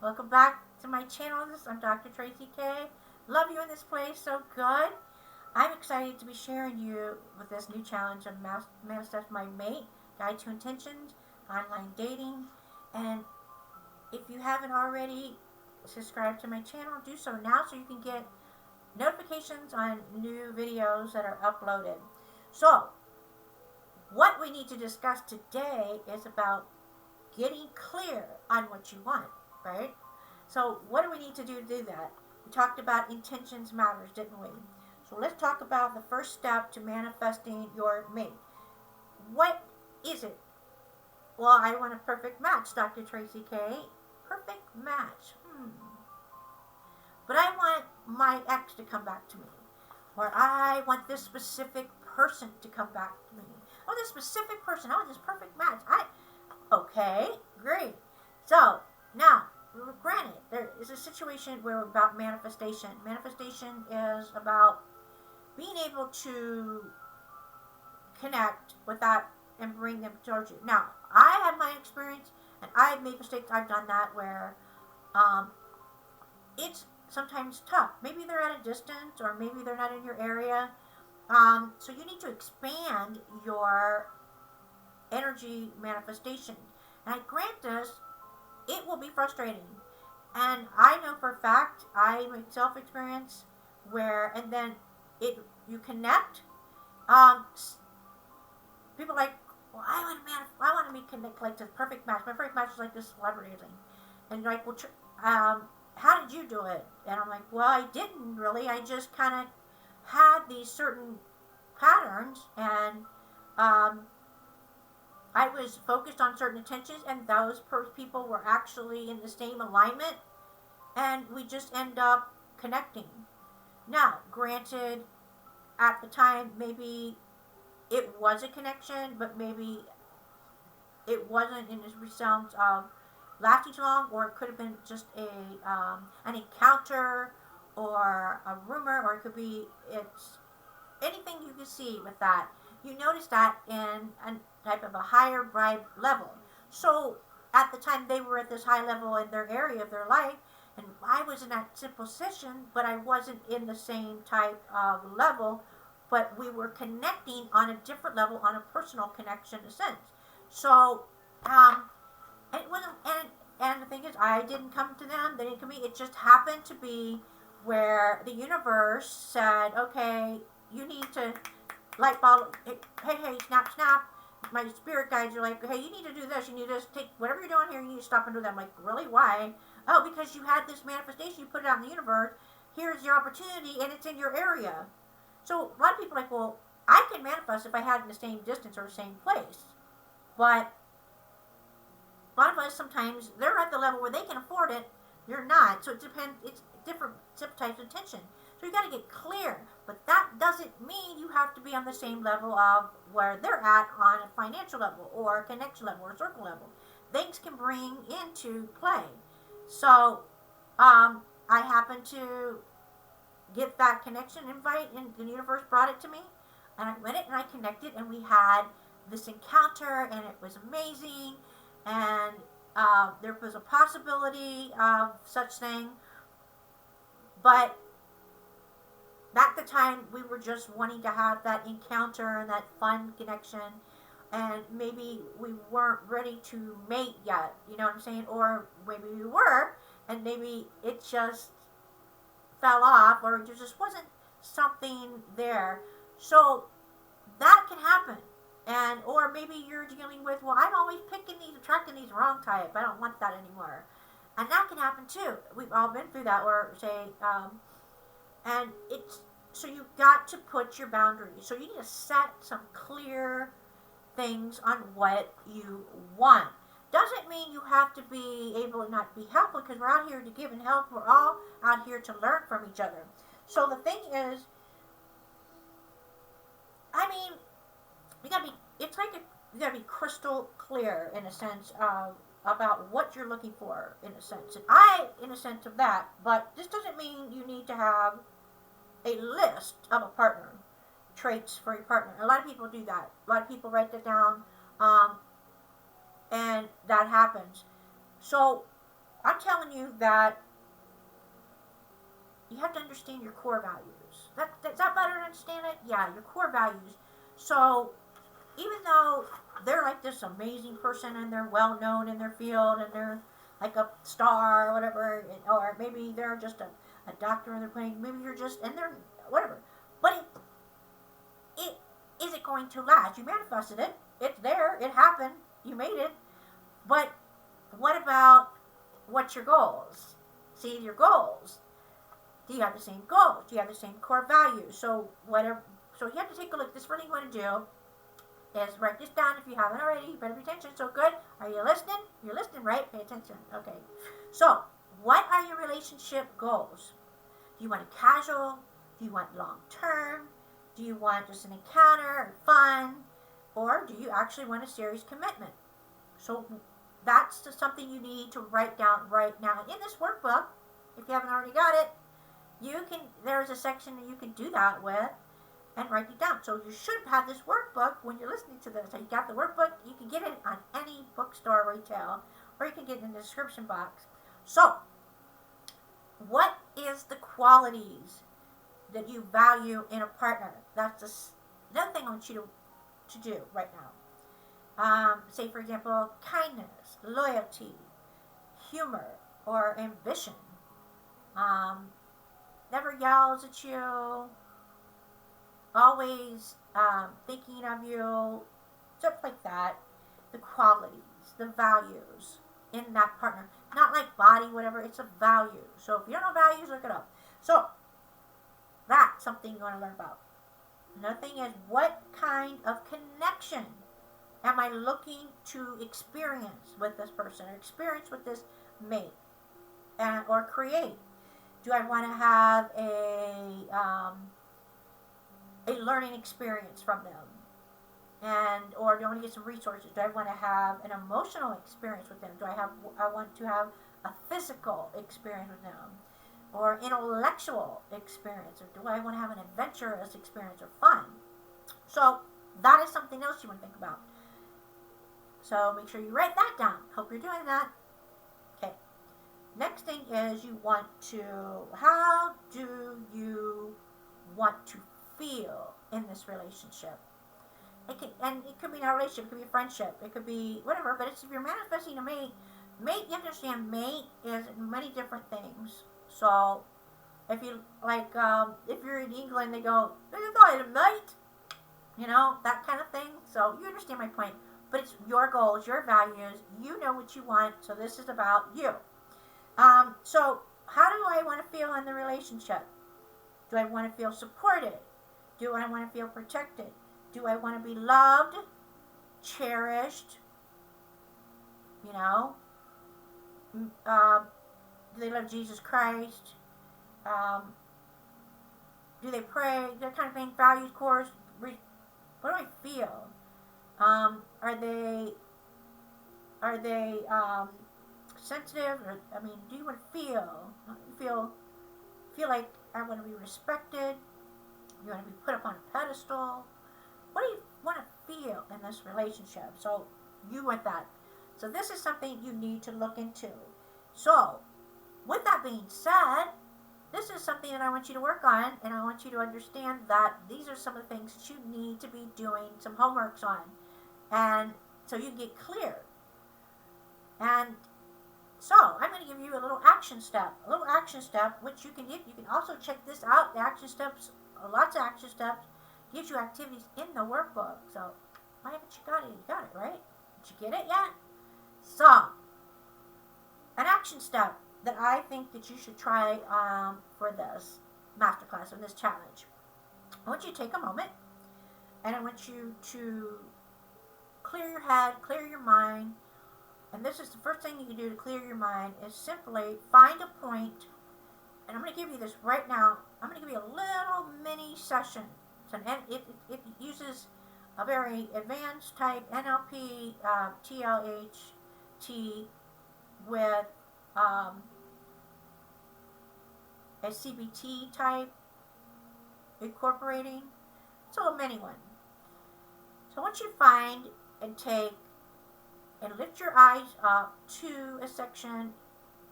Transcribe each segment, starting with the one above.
Welcome back to my channel. I'm Dr. Traci K. Love you in this place so good. I'm excited to be sharing you with this new challenge of Manifest My Mate, Guide to Intentions, Online Dating. And if you haven't already subscribed to my channel, do so now so you can get notifications on new videos that are uploaded. So, what we need to discuss today is about getting clear on what you want, right? So what do we need to do that? We talked about intentions matters, didn't we? So let's talk about the first step to manifesting your mate. What is it? Well, I want a perfect match, Dr. Traci K. Perfect match. But I want my ex to come back to me. Or I want this specific person to come back to me. Oh, this specific person. I want this perfect match. Okay, great. So now, granted, there is a situation where about manifestation. Manifestation is about being able to connect with that and bring them towards you. Now, I have my experience, and I've made mistakes. I've done that where um, it's sometimes tough. Maybe they're at a distance, or maybe they're not in your area. So you need to expand your energy manifestation. And I grant this, it will be frustrating. And I know for a fact, I myself experience where, and then you connect. Um, People like, well, I want to be connect like this perfect match. My perfect match is like this celebrity thing, and you're like, well, how did you do it? And I'm like, well, I didn't really. I just kind of had these certain patterns, and um, I was focused on certain intentions, and those people were actually in the same alignment, and we just end up connecting. Now, granted, at the time, maybe it was a connection, but maybe it wasn't in the realms of lasting too long, or it could have been just an encounter or a rumor, or it could be it's anything you can see with that. You notice that in a type of a higher bribe level. So at the time they were at this high level in their area of their life, and I was in that simple position, but I wasn't in the same type of level, but we were connecting on a different level, on a personal connection in a sense. So, and it wasn't, and the thing is, I didn't come to them, they didn't come to me, it just happened to be where the universe said, okay, you need to light bulb, hey, snap, snap. My spirit guides are like, hey, you need to do this. You need to take whatever you're doing here. You need to stop and do that. I'm like, really? Why? Oh, because you had this manifestation. You put it out in the universe. Here's your opportunity, and it's in your area. So a lot of people are like, well, I can manifest if I had it in the same distance or the same place. But a lot of us sometimes they're at the level where they can afford it. You're not. So it depends. It's different types of tension. So you got to get clear. But that doesn't mean you have to be on the same level of where they're at on a financial level or a connection level or a circle level. Things can bring into play. So I happen to get that connection invite, and the universe brought it to me, and I went it and I connected, and we had this encounter, and it was amazing, and there was a possibility of such thing, but at the time we were just wanting to have that encounter and that fun connection, and maybe we weren't ready to mate yet, you know what I'm saying, or maybe we were, and maybe it just fell off, or there just wasn't something there. So that can happen. And or maybe you're dealing with, well, I'm always picking these, attracting these wrong type. I don't want that anymore. And that can happen too. We've all been through that. Or say, and it's so you've got to put your boundaries. So you need to set some clear things on what you want. Doesn't mean you have to be able to not be helpful, because we're out here to give and help. We're all out here to learn from each other. So the thing is, I mean, you gotta be. It's like you gotta be crystal clear in a sense of about what you're looking for in a sense, and I in a sense of that. But this doesn't mean you need to have a list of a partner traits for your partner. A lot of people do that. A lot of people write that down. Um, and that happens. So I'm telling you that you have to understand your core values. Is that better to understand it? Yeah, your core values. So even though they're like this amazing person and they're well known in their field and they're like a star or whatever, or maybe they're just a doctor and they're playing, maybe you're just, and they're whatever. But it is it going to last? You manifested it. It's there. It happened. You made it. But what about what's your goals? See, your goals. Do you have the same goals? Do you have the same core values? So whatever. So you have to take a look. This first thing you want to do is write this down if you haven't already. You better pay attention. So good. Are you listening? You're listening, right? Pay attention. Okay. So what are your relationship goals? Do you want a casual? Do you want long term? Do you want just an encounter or fun? Or do you actually want a serious commitment? So that's just something you need to write down right now. And in this workbook, if you haven't already got it, there's a section that you can do that with and write it down. So you should have this workbook when you're listening to this. So you got the workbook. You can get it on any bookstore retail, or you can get it in the description box. So what is the qualities that you value in a partner? That's another thing I want you to do right now. Say, for example, kindness, loyalty, humor, or ambition. Never yells at you, always thinking of you, stuff like that. The qualities, the values in that partner. Not like body, whatever, it's a value. So if you don't know values, look it up. So that's something you want to learn about. Another thing is, what kind of connection am I looking to experience with this person, or experience with this mate, or create? Do I want to have a learning experience from them, or do I want to get some resources? Do I want to have an emotional experience with them? I want to have a physical experience with them, or intellectual experience, or do I want to have an adventurous experience or fun? So that is something else you want to think about. So make sure you write that down. Hope you're doing that. Okay. Next thing is how do you want to feel in this relationship? It could be not a relationship, it could be a friendship, it could be whatever, but if you're manifesting a mate, you understand mate is many different things. So if you if you're in England, they go, "There's a mate," that kind of thing. So you understand my point. But it's your goals, your values. You know what you want. So this is about you. So how do I want to feel in the relationship? Do I want to feel supported? Do I want to feel protected? Do I want to be loved, cherished? Do they love Jesus Christ? Do they pray? That kind of thing. Values, course. What do I feel? Are they sensitive? Or, do you want to feel like I want to be respected? You want to be put up on a pedestal? What do you want to feel in this relationship? So you want that. So this is something you need to look into. So with that being said, this is something that I want you to work on, and I want you to understand that these are some of the things that you need to be doing some homeworks on, and so you get clear. And so I'm going to give you a little action step, which you can get. You can also check this out. The action steps, lots of action steps, gives you activities in the workbook. So why haven't you got it? You got it, right? Did you get it yet? So an action step that I think that you should try for this masterclass, or this challenge. I want you to take a moment, and I want you to clear your head, clear your mind. And this is the first thing you can do to clear your mind, is simply find a point, and I'm going to give you this right now. I'm going to give you a little mini session. So it uses a very advanced type NLP, TLHT, with a CBT type incorporating. It's a little mini one. So I want you to find and take and lift your eyes up to a section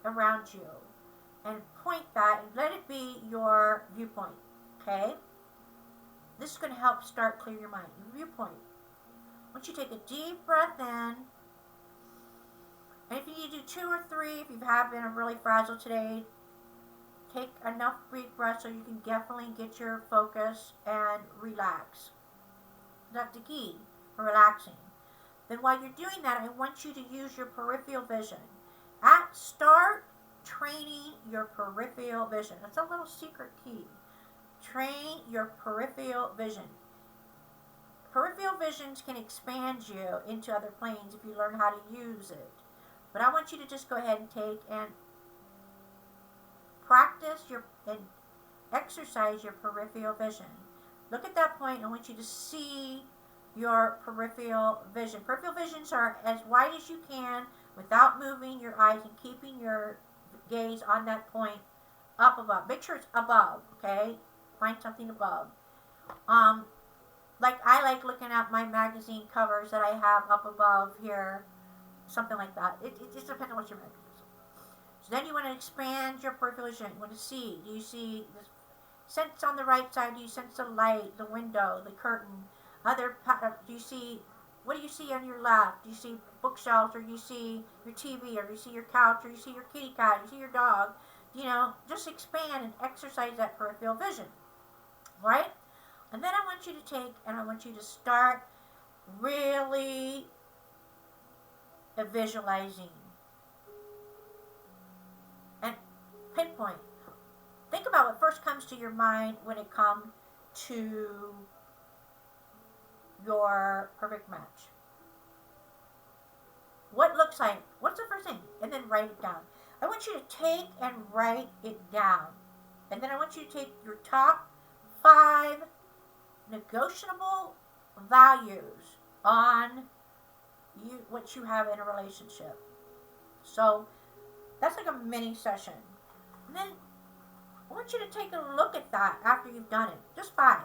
around you and point that and let it be your viewpoint. Okay? This is going to help start clear your mind. Your viewpoint. Once you take a deep breath in, and if you need to do 2 or 3, if you have been really frazzled today, take enough deep breaths so you can definitely get your focus and relax. That's the key for relaxing. Then while you're doing that, I want you to use your peripheral vision. Start training your peripheral vision. That's a little secret key. Train your peripheral vision. Peripheral visions can expand you into other planes if you learn how to use it. But I want you to just go ahead and take and practice and exercise your peripheral vision. Look at that point. I want you to see your peripheral vision. Peripheral visions are as wide as you can without moving your eyes and keeping your gaze on that point up above. Make sure it's above, okay? Find something above. Like I like looking at my magazine covers that I have up above here, something like that. It just depends on what your magazine is. So then you want to expand your peripheral vision. You want to see. Do you see the sense on the right side? Do you sense the light, the window, the curtain? Do you see? What do you see on your left? Do you see bookshelves, or do you see your TV, or do you see your couch, or do you see your kitty cat, or do you see your dog? You know, just expand and exercise that peripheral vision. Right? And then I want you to take and I want you to start really visualizing and pinpoint. Think about what first comes to your mind when it comes to your perfect match. What looks like? What's the first thing? And then write it down. I want you to take and write it down. And then I want you to take your top 5 negotiable values on what you have in a relationship. So that's like a mini session. And then I want you to take a look at that after you've done it. Just 5.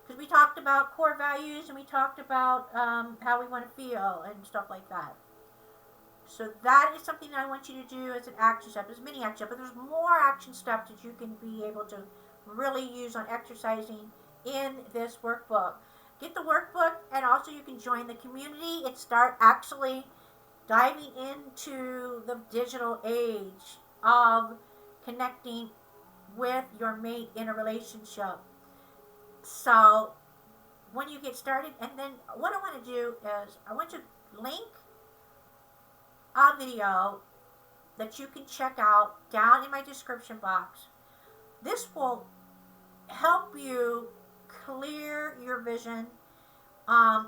Because we talked about core values and we talked about how we want to feel and stuff like that. So that is something that I want you to do as an action step. There's many action steps, but there's more action steps that you can be able to really use on exercising in this workbook. Get the workbook, and also you can join the community and start actually diving into the digital age of connecting with your mate in a relationship. So when you get started, and then what I want to do is I want to link a video that you can check out down in my description box. This will help you clear your vision. And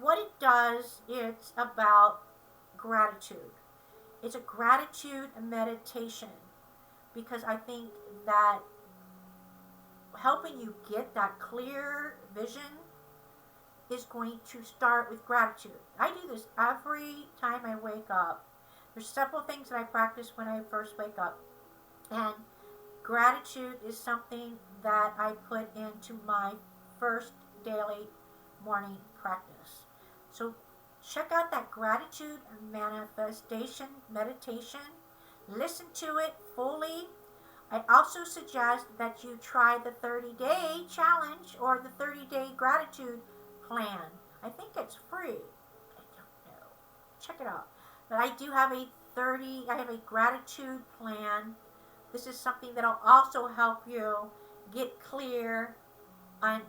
what it does, it's about gratitude. It's a gratitude meditation, because I think that helping you get that clear vision is going to start with gratitude. I do this every time I wake up. There's several things that I practice when I first wake up. And gratitude is something that I put into my first daily morning practice. So check out that gratitude manifestation meditation. Listen to it fully. I also suggest that you try the 30-day challenge or the 30-day gratitude plan. I think it's free. I don't know. Check it out. But I do have I have a gratitude plan. This is something that'll also help you get clear on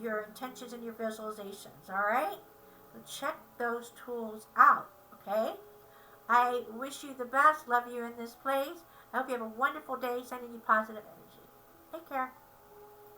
your intentions and your visualizations. All right? So check those tools out. Okay? I wish you the best. Love you in this place. I hope you have a wonderful day. Sending you positive energy. Take care.